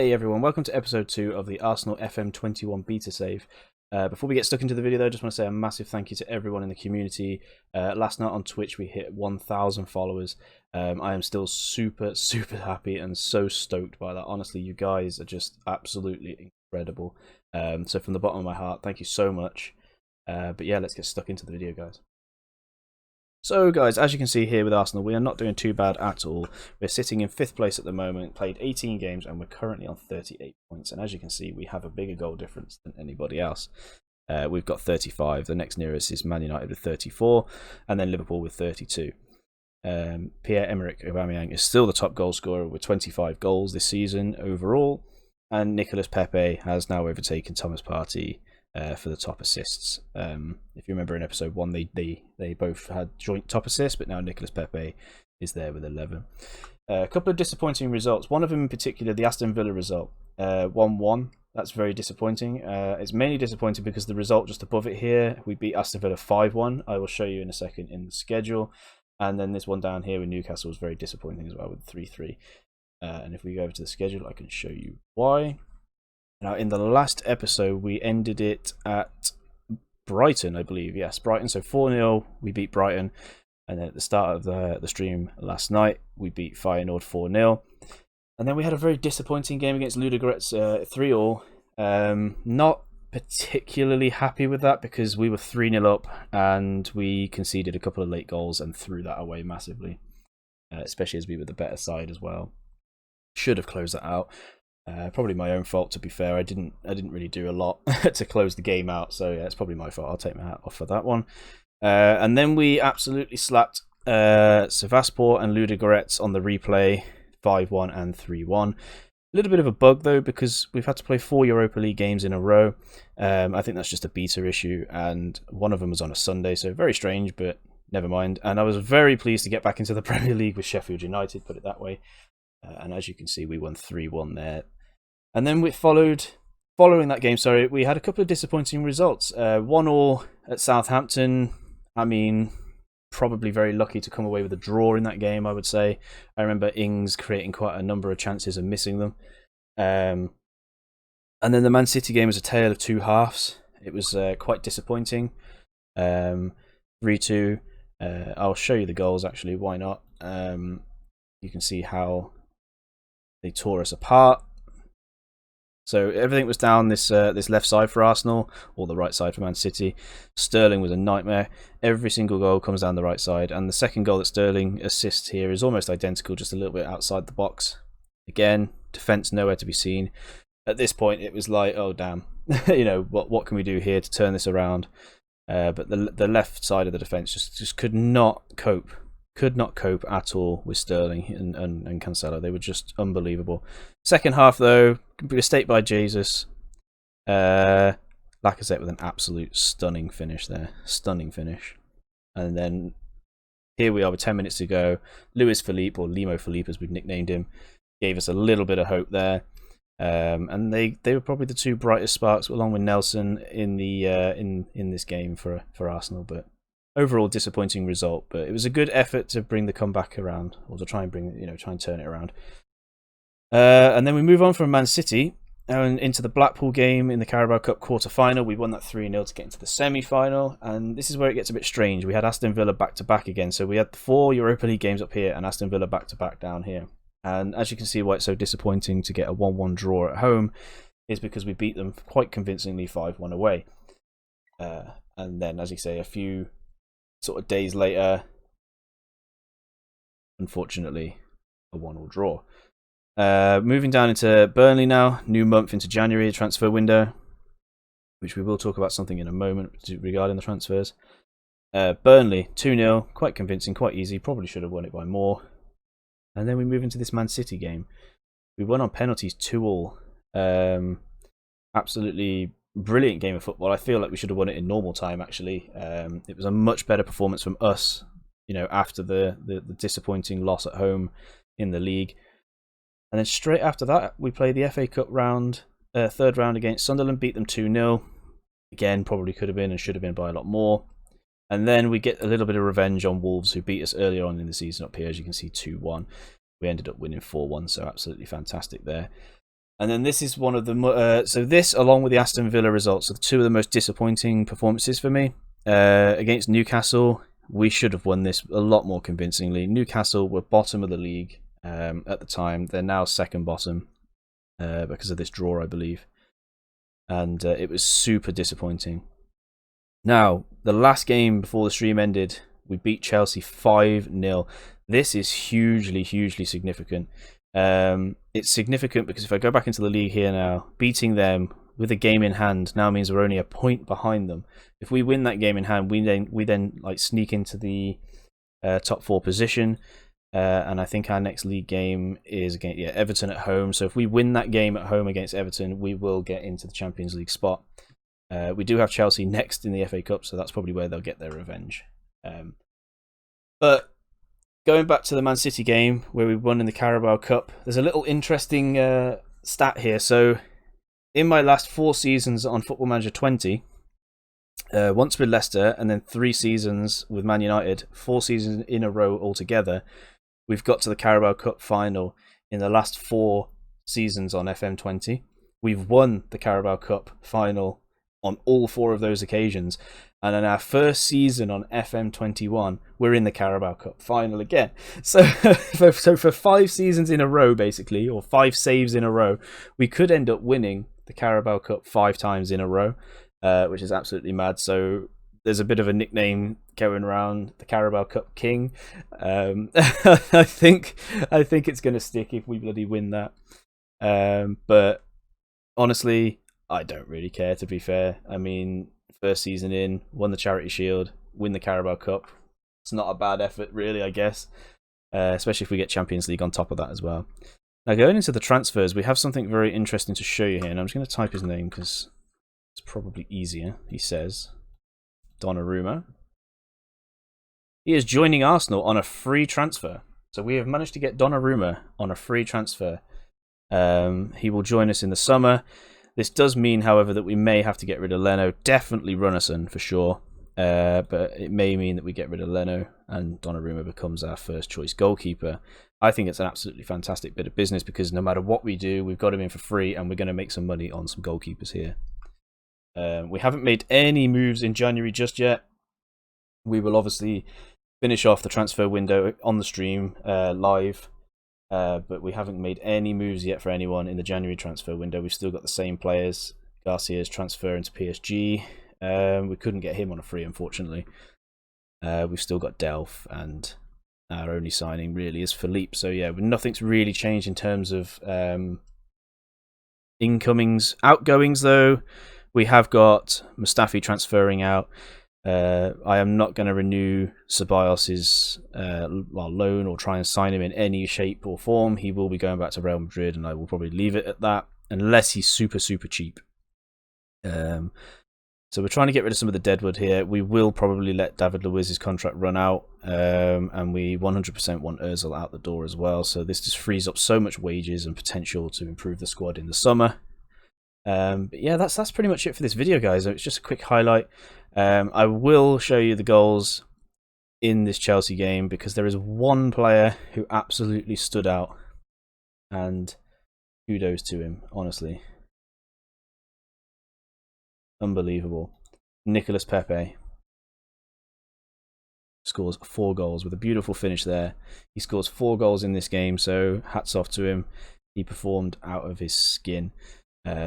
Hey everyone, welcome to episode 2 of the Arsenal FM21 beta save. Before we get stuck into the video though, I just want to say a massive thank you to everyone in the community. Last night on Twitch we hit 1,000 followers. I am still super happy and so stoked by that. Honestly, you guys are just absolutely incredible. So from the bottom of my heart, thank you so much. But yeah, let's get stuck into the video, guys. So guys, as you can see here with Arsenal, we are not doing too bad at all. We're sitting in 5th place at the moment, played 18 games, and we're currently on 38 points. And as you can see, we have a bigger goal difference than anybody else. We've got 35. The next nearest is Man United with 34, and then Liverpool with 32. Pierre-Emerick Aubameyang is still the top goal scorer with 25 goals this season overall, and Nicolas Pepe has now overtaken Thomas Partey for the top assists. If you remember in episode 1, they both had joint top assists, but now Nicolas Pepe is there with 11. A couple of disappointing results. One of them in particular, the Aston Villa result, 1-1. That's very disappointing. It's mainly disappointing because the result just above it here, we beat Aston Villa 5-1. I will show you in a second in the schedule. And then this one down here with Newcastle was very disappointing as well with 3-3. And if we go over to the schedule, I can show you why. Now, in the last episode, we ended it at Brighton, I believe. Yes, Brighton. So 4-0, we beat Brighton. And then at the start of the stream last night, we beat Feyenoord 4-0. And then we had a very disappointing game against Ludogorets 3-0. Not particularly happy with that because we were 3-0 up and we conceded a couple of late goals and threw that away massively. Especially as we were the better side as well. Should have closed that out. Probably my own fault, to be fair. I didn't really do a lot to close the game out, so yeah, it's probably my fault. I'll take my hat off for that one. And then we absolutely slapped Sivasspor and Ludogorets on the replay, 5-1 and 3-1. A little bit of a bug though, because we've had to play 4 Europa League games in a row. I think that's just a beta issue, and one of them was on a Sunday, so very strange, but never mind. And I was very pleased to get back into the Premier League with Sheffield United, put it that way. And as you can see, we won 3-1 there. And then following that game, we had a couple of disappointing results. 1-1 at Southampton. I mean, probably very lucky to come away with a draw in that game, I would say. I remember Ings creating quite a number of chances and missing them. And then the Man City game was a tale of two halves. It was quite disappointing. 3-2. I'll show you the goals, actually. Why not? You can see how they tore us apart. So everything was down this left side for Arsenal, or the right side for Man City. Sterling was a nightmare. Every single goal comes down the right side, and the second goal that Sterling assists here is almost identical, just a little bit outside the box. Again, defence nowhere to be seen. At this point, it was like, oh damn, you know, what can we do here to turn this around? But the left side of the defence just could not cope. Could not cope at all with Sterling and Cancelo. They were just unbelievable. Second half, though, mistake by Jesus. Lacazette with an absolute stunning finish there. Stunning finish. And then here we are with 10 minutes to go. Luis Felipe, or Limo Felipe as we've nicknamed him, gave us a little bit of hope there. And they were probably the two brightest sparks, along with Nelson, in the in this game for Arsenal. But overall disappointing result, but it was a good effort to bring the comeback around, or to try and turn it around. And then we move on from Man City and into the Blackpool game in the Carabao Cup quarter-final. We won that 3-0 to get into the semi-final, and this is where it gets a bit strange. We had Aston Villa back-to-back again, so we had the 4 Europa League games up here and Aston Villa back-to-back down here. And as you can see why it's so disappointing to get a 1-1 draw at home is because we beat them quite convincingly 5-1 away. And then, as you say, a few sort of days later, unfortunately, a 1-1 draw. Moving down into Burnley now, new month into January, transfer window, which we will talk about something in a moment regarding the transfers. Burnley, 2-0, quite convincing, quite easy, probably should have won it by more. And then we move into this Man City game. We won on penalties 2-2. Absolutely brilliant game of football. I feel like we should have won it in normal time, actually. It was a much better performance from us, you know, after the disappointing loss at home in the league. And then straight after that, we played the FA Cup round, third round against Sunderland, beat them 2-0. Again, probably could have been and should have been by a lot more. And then we get a little bit of revenge on Wolves, who beat us earlier on in the season up here, as you can see, 2-1. We ended up winning 4-1, so absolutely fantastic there. And then this is one of the so this, along with the Aston Villa results, are two of the most disappointing performances for me. Against Newcastle, we should have won this a lot more convincingly. Newcastle were bottom of the league at the time. They're now second bottom because of this draw, I believe. And it was super disappointing. Now, the last game before the stream ended, we beat Chelsea 5-0. This is hugely, hugely significant. It's significant because if I go back into the league here now, beating them with a game in hand now means we're only a point behind them. If we win that game in hand, we then like sneak into the top 4 position. And I think our next league game is against Everton at home. So if we win that game at home against Everton, we will get into the Champions League spot. We do have Chelsea next in the FA Cup, so that's probably where they'll get their revenge. But going back to the Man City game where we won in the Carabao Cup, there's a little interesting stat here. So in my last 4 seasons on Football Manager 20, once with Leicester and then 3 seasons with Man United, 4 seasons in a row altogether, we've got to the Carabao Cup final in the last 4 seasons on FM20. We've won the Carabao Cup final on all 4 of those occasions. And in our first season on FM21, we're in the Carabao Cup final again. So, for 5 seasons in a row, basically, or 5 saves in a row, we could end up winning the Carabao Cup 5 times in a row, which is absolutely mad. So there's a bit of a nickname going around, the Carabao Cup King. I think it's going to stick if we bloody win that. But honestly, I don't really care, to be fair. I mean, first season in, won the Charity Shield, win the Carabao Cup. It's not a bad effort, really, I guess. Especially if we get Champions League on top of that as well. Now, going into the transfers, we have something very interesting to show you here. And I'm just going to type his name because it's probably easier. He says, Donnarumma. He is joining Arsenal on a free transfer. So we have managed to get Donnarumma on a free transfer. He will join us in the summer. This does mean, however, that we may have to get rid of Leno. Definitely Runnison for sure. But it may mean that we get rid of Leno and Donnarumma becomes our first choice goalkeeper. I think it's an absolutely fantastic bit of business because no matter what we do, we've got him in for free and we're going to make some money on some goalkeepers here. We haven't made any moves in January just yet. We will obviously finish off the transfer window on the stream live. But we haven't made any moves yet for anyone in the January transfer window. We've still got the same players. Garcia's transferring to PSG. We couldn't get him on a free, unfortunately. We've still got Delph, and our only signing really is Philippe. So yeah, nothing's really changed in terms of incomings. Outgoings, though, we have got Mustafi transferring out. I am not going to renew Ceballos' loan or try and sign him in any shape or form. He will be going back to Real Madrid, and I will probably leave it at that unless he's super, super cheap. So we're trying to get rid of some of the deadwood here. We will probably let David Luiz's contract run out, and we 100% want Ozil out the door as well. So this just frees up so much wages and potential to improve the squad in the summer. But yeah, that's pretty much it for this video, guys. It's just a quick highlight. I will show you the goals in this Chelsea game because there is one player who absolutely stood out, and kudos to him, honestly. Unbelievable. Nicolas Pepe scores 4 goals with a beautiful finish there. He scores 4 goals in this game, so hats off to him. He performed out of his skin.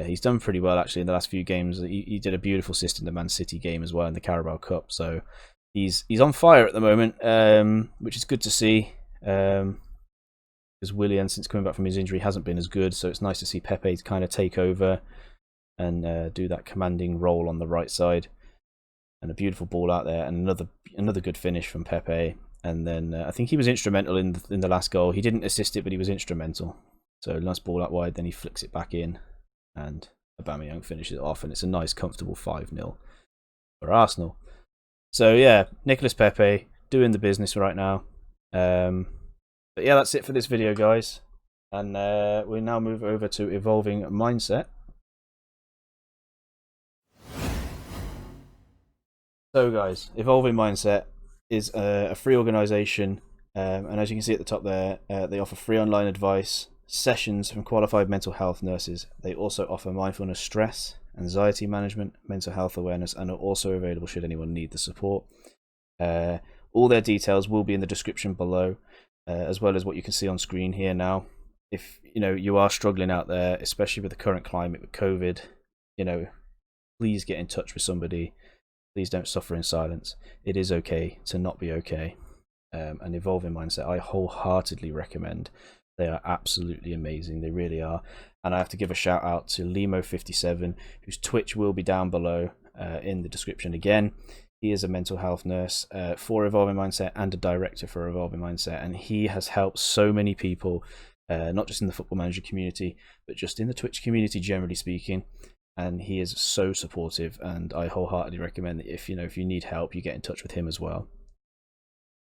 He's done pretty well actually in the last few games. He did a beautiful assist in the Man City game as well in the Carabao Cup. So he's on fire at the moment, which is good to see. Because Willian, since coming back from his injury, hasn't been as good. So it's nice to see Pepe kind of take over and do that commanding role on the right side. And a beautiful ball out there, and another good finish from Pepe. And then I think he was instrumental in the last goal. He didn't assist it, but he was instrumental. So nice ball out wide. Then he flicks it back in. And Aubameyang finishes it off, and it's a nice, comfortable 5-0 for Arsenal. So yeah, Nicolas Pepe doing the business right now. But yeah, that's it for this video, guys. And we now move over to Evolving Mindset. So guys, Evolving Mindset is a free organisation, and as you can see at the top there, they offer free online advice sessions from qualified mental health nurses. They also offer mindfulness, stress, anxiety management, mental health awareness, and are also available should anyone need the support. All their details will be in the description below, as well as what you can see on screen here now. If you are struggling out there, especially with the current climate with COVID, please get in touch with somebody. Please don't suffer in silence. It is okay to not be okay. And Evolving Mindset, I wholeheartedly recommend. They are absolutely amazing. They really are. And I have to give a shout out to Limo57, whose Twitch will be down below in the description again. He is a mental health nurse for Evolving Mindset and a director for Evolving Mindset. And he has helped so many people, not just in the Football Manager community, but just in the Twitch community, generally speaking. And he is so supportive, and I wholeheartedly recommend that if you need help, you get in touch with him as well.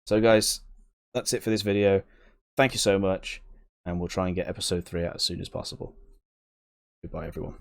So guys, that's it for this video. Thank you so much, and we'll try and get episode 3 out as soon as possible. Goodbye everyone.